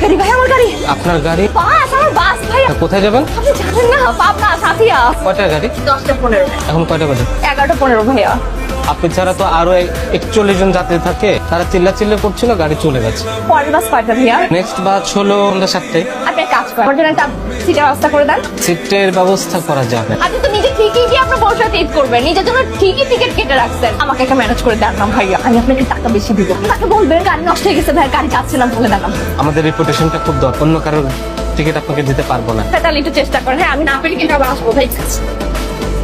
গাড়ি ভাই, আমার গাড়ি। আপনার গাড়ি? বাস, আমার বাস ভাই। কোথায় যাবেন? আপনি জানেন না, পাবনা সাথিয়া। কয়টা গাড়ি? 10টা 15। এখন কয়টা বাজে? 11টা 15 ভাইয়া। আপনি ছাড়া তো আরো 41 জন যাত্রী থাকে, তারা চিল্লা করছিল, গাড়ি চলে গেছে। পরের বাস কয়টা ভাইয়া? নেক্সট বাস হলো সন্ধ্যা 7টায়। আপনি এক কাজ করেন, আমার জন্য একটা সিটের ব্যবস্থা করে দেন। সিটের ব্যবস্থা করা যাবে? আপনি তো নিজে ঠিকই গিয়ে আপনার বউর সাথে ঈদ করবেন, নিজের জন্য ঠিকই টিকিট কেটে রাখছেন। আমাকে একটা ম্যানেজ করে দেন না ভাইয়া, আমি আপনাকে টাকা বেশি দিব। তাকে বলবেন গাড়ি নষ্ট হয়ে গেছে ভাই, গাড়ি যাচ্ছে না বলে দেন। আমাদের রেপুটেশনটা খুব দরকার, অন্য কারোর টিকিট আপনাকে দিতে পারবো না। তাহলে একটু চেষ্টা করেন। হ্যাঁ, আমি না পেরে কিন্তু আবার আসবো ভাই।